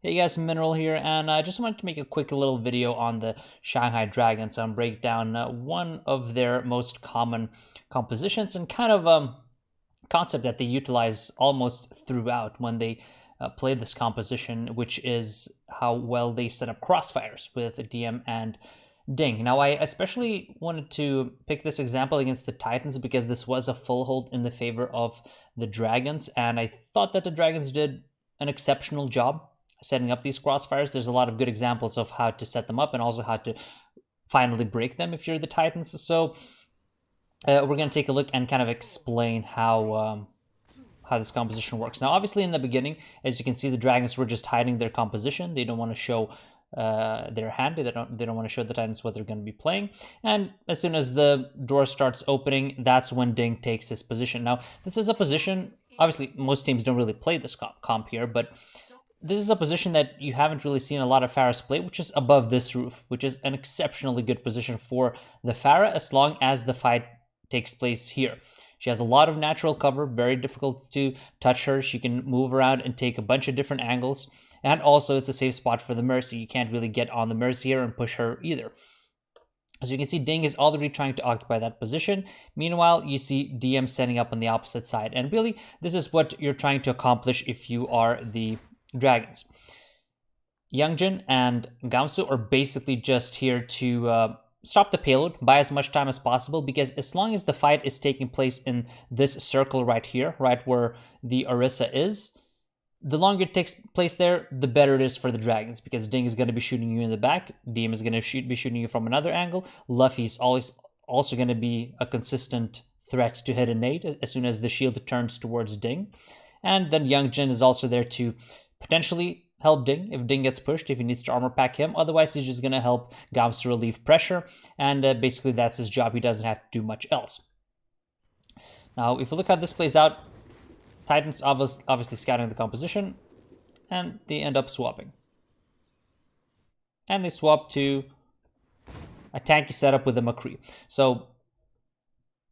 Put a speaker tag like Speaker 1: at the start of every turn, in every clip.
Speaker 1: Hey guys, Mineral here, and I just wanted to make a quick little video on the Shanghai Dragons and break down one of their most common compositions and kind of concept that they utilize almost throughout when they play this composition, which is how well they set up crossfires with Diem and Ding. Now, I especially wanted to pick this example against the Titans because this was a full hold in the favor of the Dragons, and I thought that the Dragons did an exceptional job setting up these crossfires. There's a lot of good examples of how to set them up and also how to finally break them if you're the Titans. So we're going to take a look and kind of explain how this composition works. Now, obviously, in the beginning, as you can see, the Dragons were just hiding their composition. They don't want to show their hand. They don't want to show the Titans what they're going to be playing. And as soon as the door starts opening, that's when Ding takes his position. Now, this is a position. Obviously, most teams don't really play this comp here, but this is a position that you haven't really seen a lot of Pharahs play, which is above this roof, which is an exceptionally good position for the Pharah as long as the fight takes place here. She has a lot of natural cover, very difficult to touch her. She can move around and take a bunch of different angles. And also, it's a safe spot for the Mercy. You can't really get on the Mercy here and push her either. As you can see, Ding is already trying to occupy that position. Meanwhile, you see Diem setting up on the opposite side. And really, this is what you're trying to accomplish if you are the Dragons. Youngjin and Gamsu are basically just here to stop the payload, buy as much time as possible, because as long as the fight is taking place in this circle right here, right where the Orisa is, the longer it takes place there, the better it is for the Dragons, because Ding is going to be shooting you in the back, Diem is going to be shooting you from another angle, Luffy is always also going to be a consistent threat to hit a nade as soon as the shield turns towards Ding, and then Youngjin is also there to potentially help Ding if Ding gets pushed, if he needs to armor pack him. Otherwise, he's just going to help Gams to relieve pressure, and basically that's his job. He doesn't have to do much else. Now, if you look how this plays out, Titans obviously scouting the composition, and they end up swapping. And they swap to a tanky setup with a McCree. So,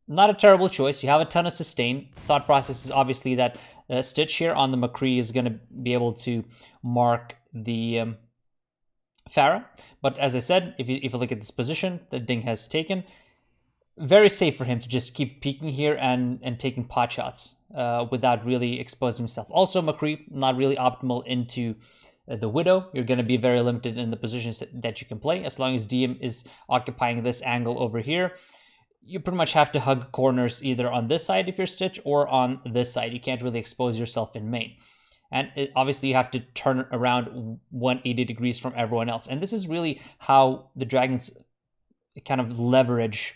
Speaker 1: not a terrible choice. You have a ton of sustain. The thought process is obviously that Stitch here on the McCree is going to be able to mark the Pharah. But as I said, if you look at this position that Ding has taken, very safe for him to just keep peeking here and taking pot shots without really exposing himself. Also, McCree, not really optimal into the Widow. You're going to be very limited in the positions that you can play. As long as Diem is occupying this angle over here, you pretty much have to hug corners either on this side if you're Stitch or on this side. You can't really expose yourself in main. And obviously you have to turn around 180 degrees from everyone else. And this is really how the Dragons kind of leverage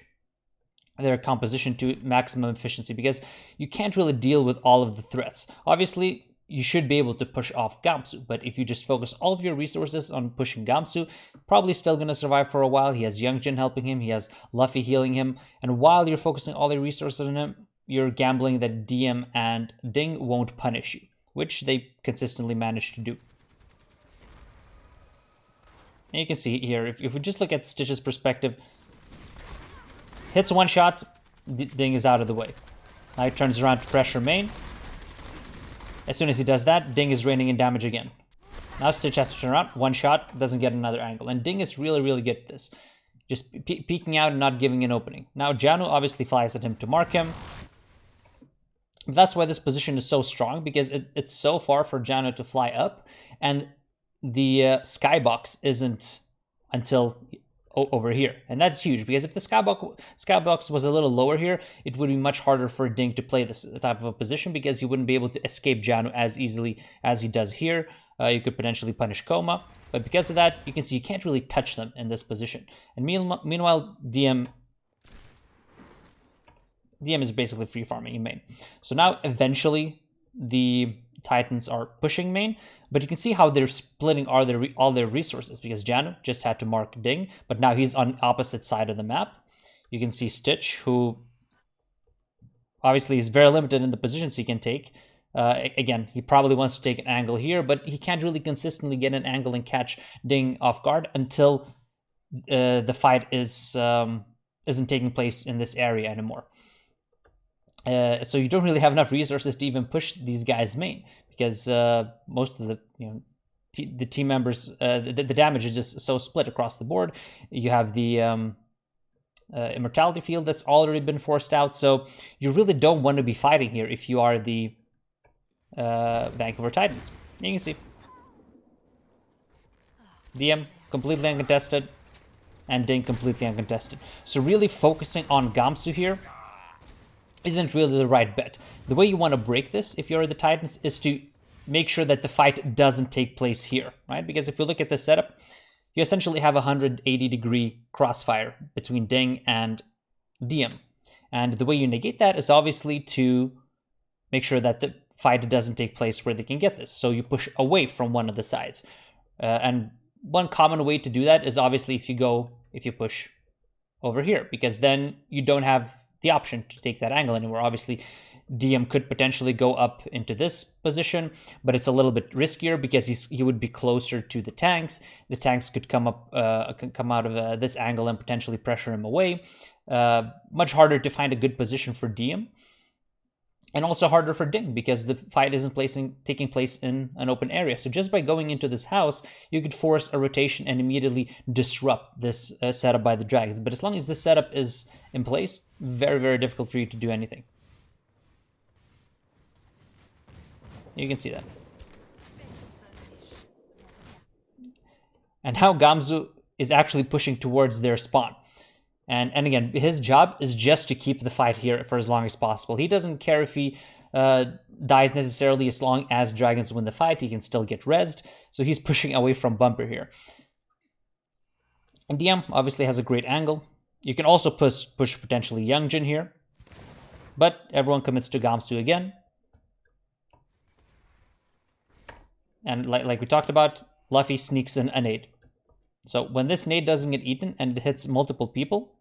Speaker 1: their composition to maximum efficiency, because you can't really deal with all of the threats. Obviously, you should be able to push off Gamsu, but if you just focus all of your resources on pushing Gamsu, probably still going to survive for a while. He has Youngjin helping him, he has Luffy healing him, and while you're focusing all your resources on him, you're gambling that Diem and Ding won't punish you, which they consistently manage to do. And you can see here, if we just look at Stitch's perspective, hits one shot, Ding is out of the way. Now he turns around to pressure main. As soon as he does that, Ding is raining in damage again. Now Stitch has to turn around, one shot, doesn't get another angle. And Ding is really, really good at this. Just peeking out and not giving an opening. Now Janu obviously flies at him to mark him. But that's why this position is so strong, because it's so far for Janu to fly up. And the skybox isn't until over here, and that's huge, because if the skybox was a little lower here, it would be much harder for Ding to play this type of a position, because he wouldn't be able to escape Janu as easily as he does here. You could potentially punish Koma, but because of that, you can see you can't really touch them in this position. And meanwhile, Diem is basically free farming in main. So now eventually the Titans are pushing main, but you can see how they're splitting all their resources, because Janu just had to mark Ding, but now he's on the opposite side of the map. You can see Stitch, who obviously is very limited in the positions he can take. Again, he probably wants to take an angle here, but he can't really consistently get an angle and catch Ding off guard until the fight isn't taking place in this area anymore. So you don't really have enough resources to even push these guys main, because most of the the team members, the damage is just so split across the board. You have the immortality field that's already been forced out, so you really don't want to be fighting here if you are the Vancouver Titans. You can see Diem completely uncontested, and Ding completely uncontested. So really focusing on Gamsu here isn't really the right bet. The way you want to break this, if you're the Titans, is to make sure that the fight doesn't take place here, right? Because if you look at the setup, you essentially have a 180-degree crossfire between Ding and Diem. And the way you negate that is obviously to make sure that the fight doesn't take place where they can get this. So you push away from one of the sides. And one common way to do that is obviously if you push over here, because then you don't have the option to take that angle anymore. Obviously, Diem could potentially go up into this position, but it's a little bit riskier because he would be closer to the tanks. The tanks could come out of this angle and potentially pressure him away. Much harder to find a good position for Diem, and also harder for Ding because the fight isn't taking place in an open area. So just by going into this house, you could force a rotation and immediately disrupt this setup by the Dragons. But as long as this setup is in place, very, very difficult for you to do anything. You can see that. And now Gamsu is actually pushing towards their spawn. And again, his job is just to keep the fight here for as long as possible. He doesn't care if he dies necessarily, as long as Dragons win the fight, he can still get rezzed. So he's pushing away from Bumper here. And Diem obviously has a great angle. You can also push potentially Youngjin here. But everyone commits to Gamsu again. And like we talked about, Luffy sneaks in a nade. So when this nade doesn't get eaten and it hits multiple people,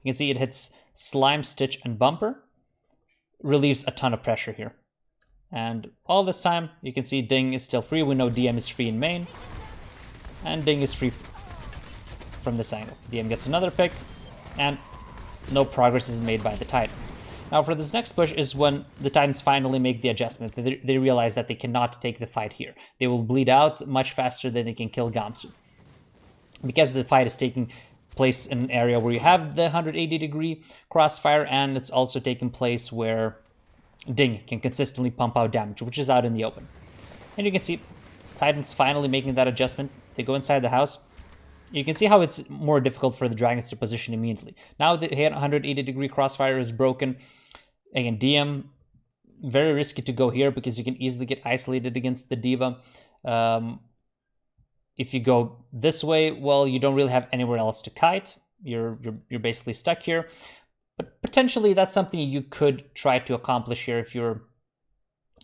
Speaker 1: you can see it hits Slime, Stitch, and Bumper. Relieves a ton of pressure here. And all this time, you can see Ding is still free. We know Diem is free in main. And Ding is free from this angle. Diem gets another pick, and no progress is made by the Titans. Now for this next push is when the Titans finally make the adjustment. They realize that they cannot take the fight here. They will bleed out much faster than they can kill Gamsu. Because the fight is taking place in an area where you have the 180-degree crossfire, and it's also taking place where Ding can consistently pump out damage, which is out in the open. And you can see Titans finally making that adjustment. They go inside the house. You can see how it's more difficult for the Dragons to position immediately. Now the 180-degree crossfire is broken. Again, Diem, very risky to go here because you can easily get isolated against the Diva. If you go this way, well, you don't really have anywhere else to kite. You're basically stuck here. But potentially that's something you could try to accomplish here if you're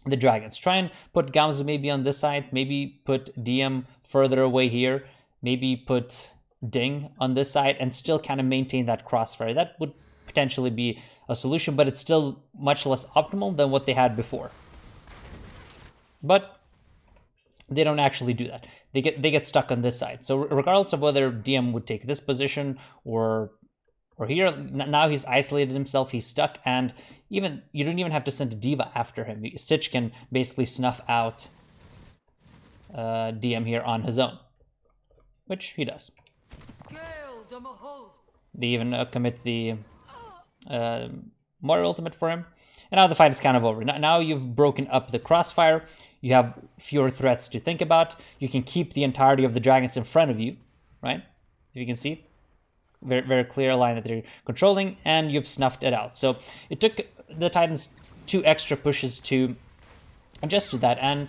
Speaker 1: the Dragons. Try and put Gamsu maybe on this side. Maybe put Diem further away here. Maybe put Ding on this side and still kind of maintain that crossfire. That would potentially be a solution, but it's still much less optimal than what they had before. But they don't actually do that. They get stuck on this side. So regardless of whether Diem would take this position or here, now he's isolated himself, he's stuck, and even you don't even have to send a Diva after him. Stitch can basically snuff out Diem here on his own, which he does. They even commit the Moira ultimate for him. And now the fight is kind of over. Now you've broken up the crossfire. You have fewer threats to think about. You can keep the entirety of the Dragons in front of you, right? If you can see. Very, very clear line that they're controlling, and you've snuffed it out. So it took the Titans 2 extra pushes to adjust to that. And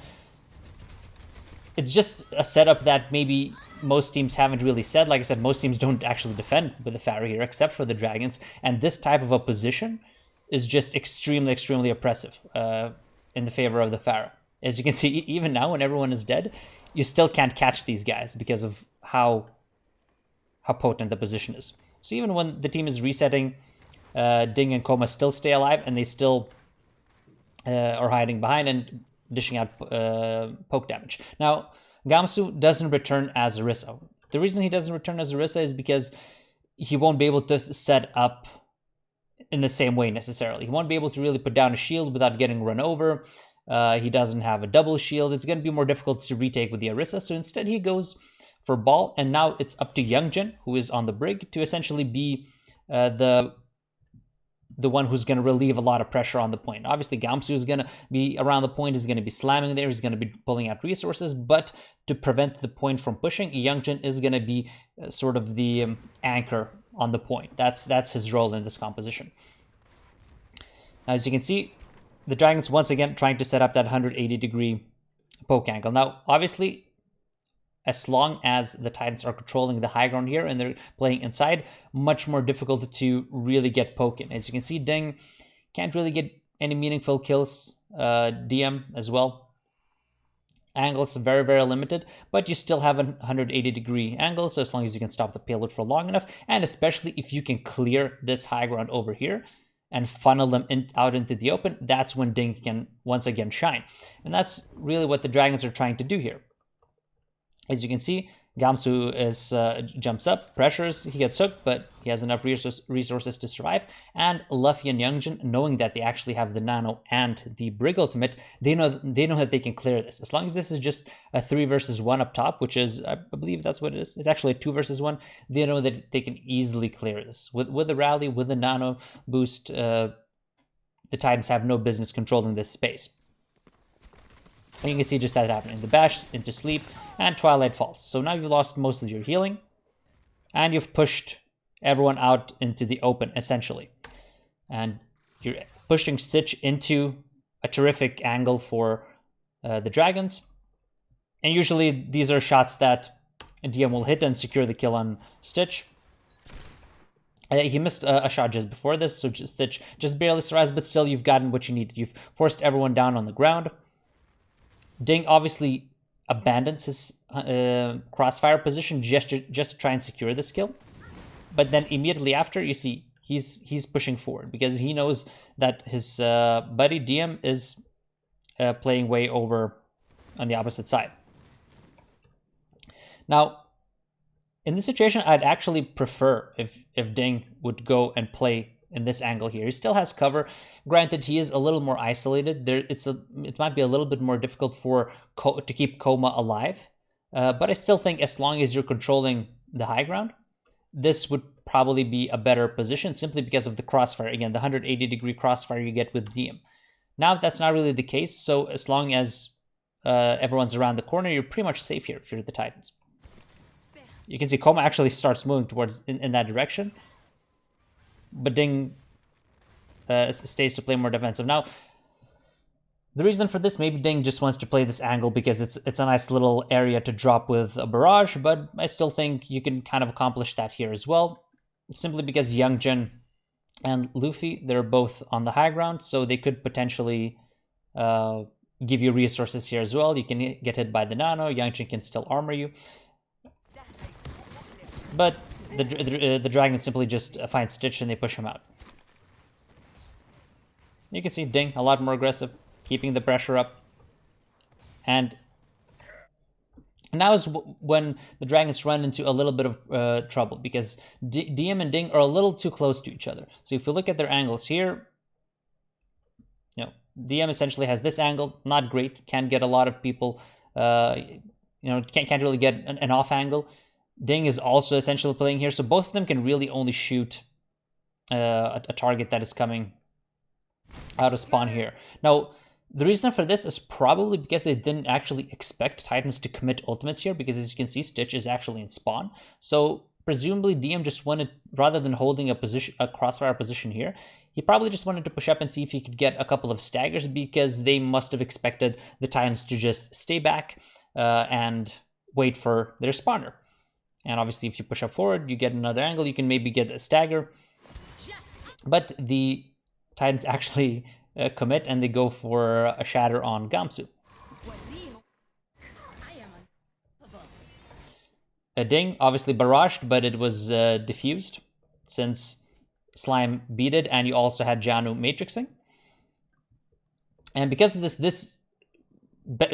Speaker 1: it's just a setup that maybe most teams haven't really said. Like I said, most teams don't actually defend with the Pharaoh here, except for the Dragons. And this type of a position is just extremely, extremely oppressive in the favor of the Pharaoh. As you can see, even now when everyone is dead, you still can't catch these guys because of how potent the position is. So even when the team is resetting, Ding and Koma still stay alive, and they still are hiding behind and dishing out poke damage. Now, Gamsu doesn't return as Orisa. The reason he doesn't return as Orisa is because he won't be able to set up in the same way necessarily. He won't be able to really put down a shield without getting run over. He doesn't have a double shield. It's going to be more difficult to retake with the Orisa. So instead he goes for ball. And now it's up to Youngjin, who is on the brig, to essentially be the one who's going to relieve a lot of pressure on the point. Obviously, Gamsu is going to be around the point, is going to be slamming there, he's going to be pulling out resources, but to prevent the point from pushing, Youngjin is going to be sort of the anchor on the point. That's his role in this composition. Now, as you can see, the Dragons once again trying to set up that 180-degree poke angle. Now, obviously, as long as the Titans are controlling the high ground here and they're playing inside, much more difficult to really get poke in. As you can see, Ding can't really get any meaningful kills. Diem as well. Angles very, very limited, but you still have a 180-degree angle, so as long as you can stop the payload for long enough, and especially if you can clear this high ground over here and funnel them out into the open, that's when Ding can once again shine. And that's really what the Dragons are trying to do here. As you can see, Gamsu is jumps up, pressures, he gets hooked, but he has enough resources to survive. And Luffy and Youngjin, knowing that they actually have the Nano and the Brig ultimate, they know that they can clear this. As long as this is just a 3 versus 1 up top, which is, I believe that's what it is. It's actually a 2 versus 1. They know that they can easily clear this. With the rally, with the Nano boost, the Titans have no business controlling this space. And you can see just that happening. The bash into sleep and Twilight falls. So now you've lost most of your healing and you've pushed everyone out into the open, essentially. And you're pushing Stitch into a terrific angle for the Dragons. And usually these are shots that Diem will hit and secure the kill on Stitch. He missed a shot just before this, so Stitch just barely survives, but still you've gotten what you need. You've forced everyone down on the ground. Ding obviously abandons his crossfire position just to try and secure this kill. But then immediately after, you see he's pushing forward because he knows that his buddy Diem is playing way over on the opposite side. Now, in this situation, I'd actually prefer if Ding would go and play in this angle here. He still has cover. Granted, he is a little more isolated. It might be a little bit more difficult to keep Coma alive. But I still think as long as you're controlling the high ground, this would probably be a better position simply because of the crossfire. Again, the 180-degree crossfire you get with Diem. Now that's not really the case. So as long as everyone's around the corner, you're pretty much safe here if you're the Titans. You can see Coma actually starts moving towards in that direction. But Ding stays to play more defensive. Now, the reason for this, maybe Ding just wants to play this angle because it's a nice little area to drop with a barrage, but I still think you can kind of accomplish that here as well. Simply because Youngjin and Luffy, they're both on the high ground, so they could potentially give you resources here as well. You can get hit by the Nano, Youngjin can still armor you. But the Dragons simply just find Stitch and they push him out. You can see Ding a lot more aggressive, keeping the pressure up. And now is when the Dragons run into a little bit of trouble because Diem and Ding are a little too close to each other. So if you look at their angles here, Diem essentially has this angle, not great, can't get a lot of people, can't really get an off angle. Ding is also essentially playing here, so both of them can really only shoot a target that is coming out of spawn here. Now, the reason for this is probably because they didn't actually expect Titans to commit ultimates here, because as you can see, Stitch is actually in spawn. So presumably Diem just wanted, rather than holding a crossfire position here, he probably just wanted to push up and see if he could get a couple of staggers, because they must have expected the Titans to just stay back and wait for their spawner. And obviously, if you push up forward, you get another angle. You can maybe get a stagger. But the Titans actually commit, and they go for a shatter on Gamsu. Ding, obviously barraged, but it was diffused since Slime beat it, and you also had Janu matrixing. And because of this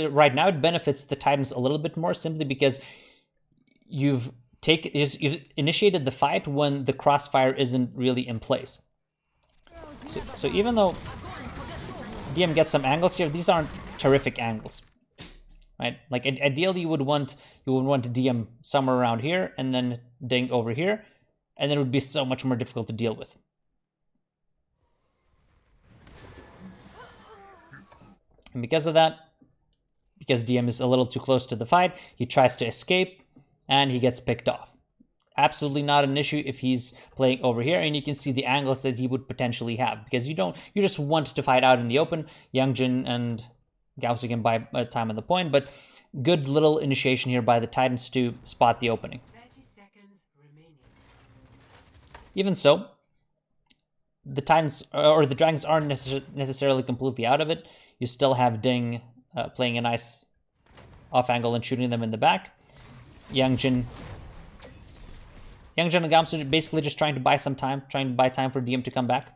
Speaker 1: right now, it benefits the Titans a little bit more, simply because you've initiated the fight when the crossfire isn't really in place. So even though Diem gets some angles here. These aren't terrific angles, right? Like ideally you would want to Diem somewhere around here and then ding over here, and then it would be so much more difficult to deal with. And because of that, because Diem is a little too close to the fight, he tries to escape and he gets picked off. Absolutely not an issue if he's playing over here, and you can see the angles that he would potentially have, because you just want to fight out in the open. Youngjin and Gamsu can buy time on the point, but good little initiation here by the Titans to spot the opening.
Speaker 2: 30 seconds remaining.
Speaker 1: Even so, the Titans or the Dragons aren't necessarily completely out of it. You still have Ding playing a nice off angle and shooting them in the back. Youngjin and Gamsu basically just trying to buy some time, trying to buy time for Diem to come back.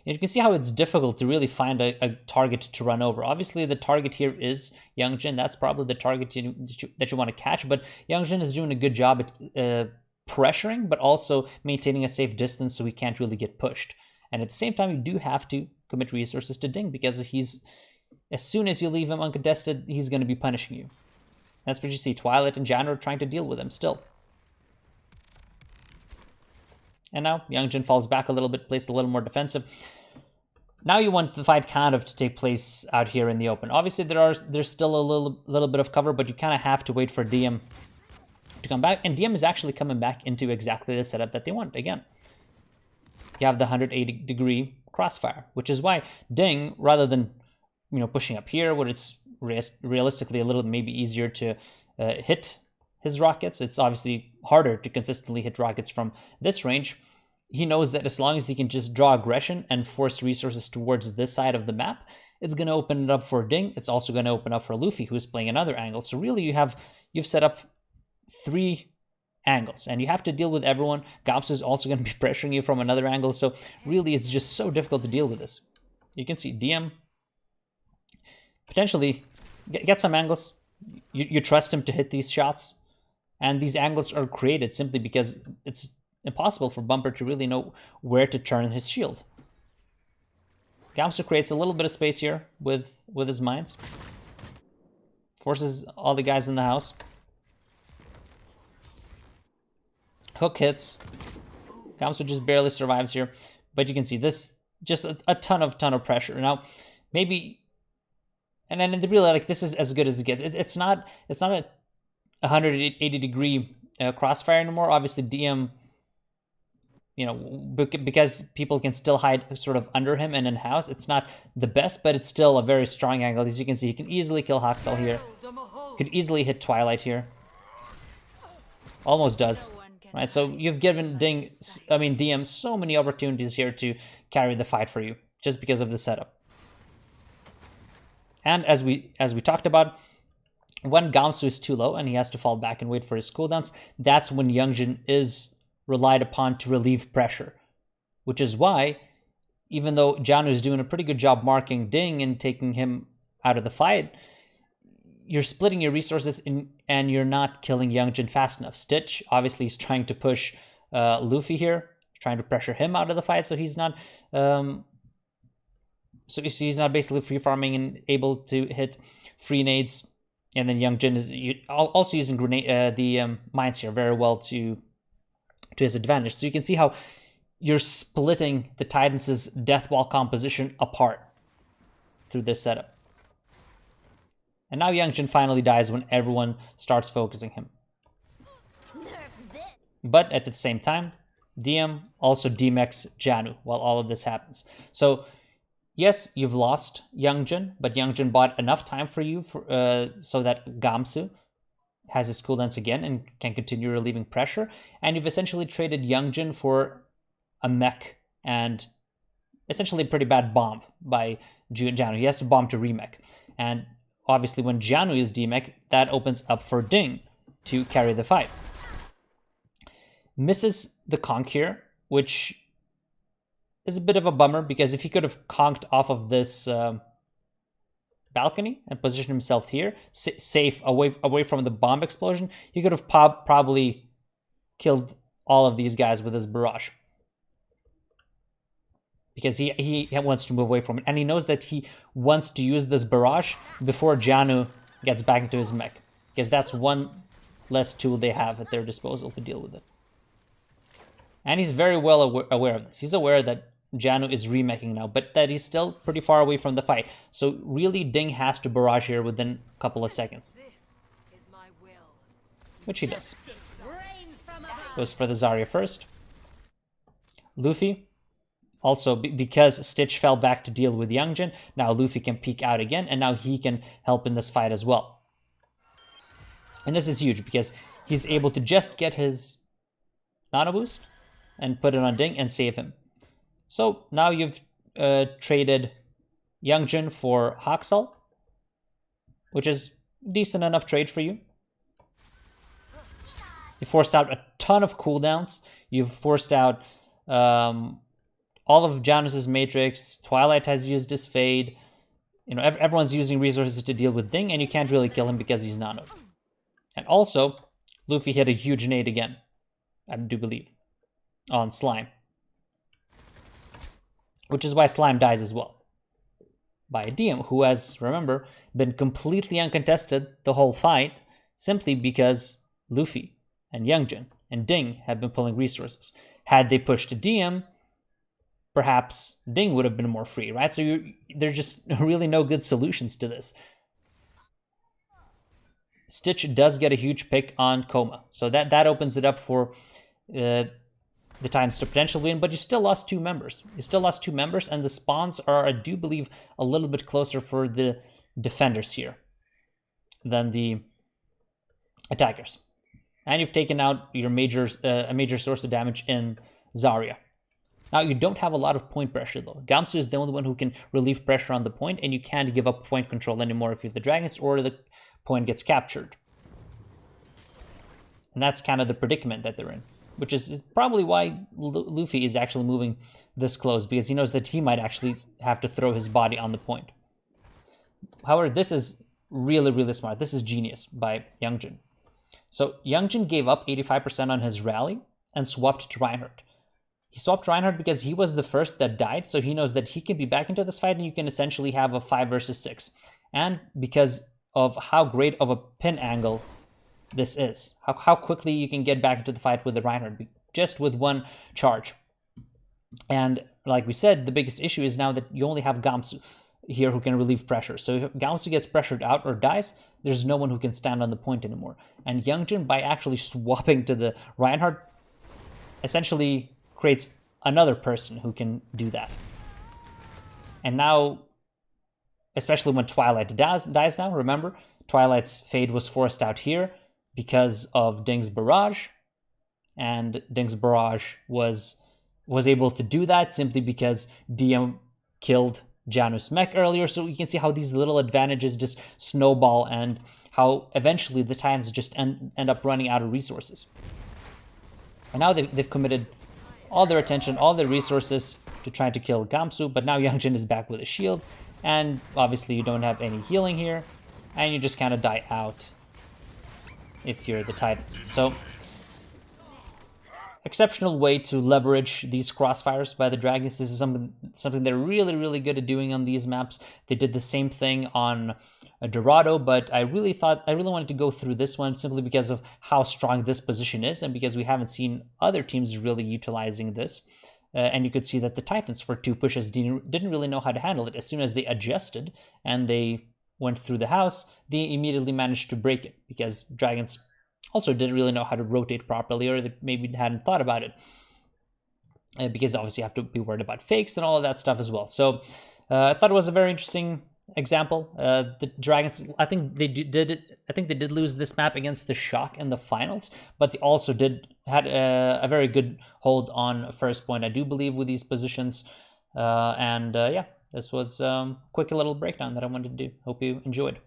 Speaker 1: And you can see how it's difficult to really find a target to run over. Obviously, the target here is Youngjin. That's probably the target that you want to catch, but Youngjin is doing a good job at pressuring, but also maintaining a safe distance so he can't really get pushed. And at the same time, you do have to commit resources to Ding, because as soon as you leave him uncontested, he's going to be punishing you. That's what you see. Twilight and Jan are trying to deal with him still. And now Youngjin falls back a little bit, plays a little more defensive. Now you want the fight kind of to take place out here in the open. Obviously, there's still a little bit of cover, but you kind of have to wait for Diem to come back. And Diem is actually coming back into exactly the setup that they want. Again, you have the 180-degree crossfire, which is why Ding, rather than pushing up here, where it's realistically a little maybe easier to hit his rockets, it's obviously harder to consistently hit rockets from this range. He knows that as long as he can just draw aggression and force resources towards this side of the map, it's going to open it up for Ding. It's also going to open up for Luffy, who's playing another angle. So really you've set up 3 angles, and you have to deal with everyone. Gamsu is also going to be pressuring you from another angle. So really it's just so difficult to deal with this. You can see Diem potentially get some angles. You trust him to hit these shots, and these angles are created simply because it's impossible for Bumper to really know where to turn his shield. Gamsu creates a little bit of space here with his mines, forces all the guys in the house. Hook hits. Gamsu just barely survives here, but you can see this just a ton of pressure. Now maybe. And then really, like, this is as good as it gets. It's not a 180-degree crossfire anymore. Obviously, Diem, because people can still hide sort of under him and in house. It's not the best, but it's still a very strong angle. As you can see, he can easily kill Hoxel here. Could easily hit Twilight here. Almost does, right? So you've given Diem so many opportunities here to carry the fight for you just because of the setup. And as we talked about, when Gamsu is too low and he has to fall back and wait for his cooldowns, that's when Youngjin is relied upon to relieve pressure. Which is why, even though Janu is doing a pretty good job marking Ding and taking him out of the fight, you're splitting your resources and you're not killing Youngjin fast enough. Stitch obviously is trying to push Luffy here, trying to pressure him out of the fight, so he's not... So you see, he's not basically free farming and able to hit free nades. And then Youngjin is also using the mines here very well to his advantage. So you can see how you're splitting the Titans' death wall composition apart through this setup. And now Youngjin finally dies when everyone starts focusing him. But at the same time, Diem also DMX Janu while all of this happens. So yes, you've lost Youngjin, but Youngjin bought enough time for you so that Gamsu has his cooldowns again and can continue relieving pressure. And you've essentially traded Youngjin for a mech and essentially a pretty bad bomb by Janu. He has to bomb to remech. And obviously when Janu is demech, that opens up for Ding to carry the fight. Misses the conk here, which is a bit of a bummer, because if he could have conked off of this balcony and positioned himself here, safe, away from the bomb explosion, he could have probably killed all of these guys with his barrage. because he wants to move away from it. And he knows that he wants to use this barrage before Janu gets back into his mech, because that's one less tool they have at their disposal to deal with it. And he's very well aware of this. He's aware that Janu is remeching now, but that he's still pretty far away from the fight. So really, Ding has to barrage here within a couple of seconds. Which he does. Goes for the Zarya first. Luffy, also because Stitch fell back to deal with Youngjin, now Luffy can peek out again, and now he can help in this fight as well. And this is huge, because he's able to just get his Nano Boost and put it on Ding and save him. So now you've traded Youngjin for Haksal, which is decent enough trade for you. You forced out a ton of cooldowns. You've forced out all of Janus's Matrix. Twilight has used his Fade. You know, everyone's using resources to deal with Ding, and you can't really kill him because he's nanoed. And also, Luffy hit a huge nade again, I do believe, on Slime. Which is why Slime dies as well. By a Diem, who has, remember, been completely uncontested the whole fight, simply because Luffy and Youngjin and Ding have been pulling resources. Had they pushed a Diem, perhaps Ding would have been more free, right? So there's just really no good solutions to this. Stitch does get a huge pick on Coma, so that opens it up for the Titans to potentially win, but you still lost 2 members. You still lost 2 members, and the spawns are, I do believe, a little bit closer for the defenders here than the attackers. And you've taken out your a major source of damage in Zarya. Now, you don't have a lot of point pressure, though. Gamsu is the only one who can relieve pressure on the point, and you can't give up point control anymore if you're the Dragons, or the point gets captured. And that's kind of the predicament that they're in, which is probably why Luffy is actually moving this close, because he knows that he might actually have to throw his body on the point. However, this is really, really smart. This is genius by Youngjin. So Youngjin gave up 85% on his rally and swapped to Reinhardt. He swapped Reinhardt because he was the first that died, so he knows that he can be back into this fight and you can essentially have a 5 versus 6. And because of how great of a pin angle this is, how quickly you can get back into the fight with the Reinhardt, just with one charge. And like we said, the biggest issue is now that you only have Gamsu here who can relieve pressure. So if Gamsu gets pressured out or dies, there's no one who can stand on the point anymore. And Youngjin, by actually swapping to the Reinhardt, essentially creates another person who can do that. And now, especially when Twilight dies now, remember, Twilight's Fade was forced out here because of Ding's barrage, and Ding's barrage was able to do that simply because Diem killed Janus Mech earlier. So you can see how these little advantages just snowball, and how eventually the Titans just end up running out of resources. And now they've committed all their attention, all their resources to trying to kill Gamsu, but now Youngjin is back with a shield, and obviously you don't have any healing here, and you just kind of die out if you're the Titans. So, exceptional way to leverage these crossfires by the Dragons. This is something they're really, really good at doing on these maps. They did the same thing on Dorado, but I really wanted to go through this one simply because of how strong this position is, and because we haven't seen other teams really utilizing this. And you could see that the Titans, for 2 pushes, didn't really know how to handle it. As soon as they adjusted and they went through the house, they immediately managed to break it, because Dragons also didn't really know how to rotate properly, or they maybe hadn't thought about it, because obviously you have to be worried about fakes and all of that stuff as well. So I thought it was a very interesting example. The Dragons, I think they did lose this map against the Shock in the finals, but they also had a very good hold on first point, I do believe, with these positions. Yeah, this was a quick little breakdown that I wanted to do. Hope you enjoyed.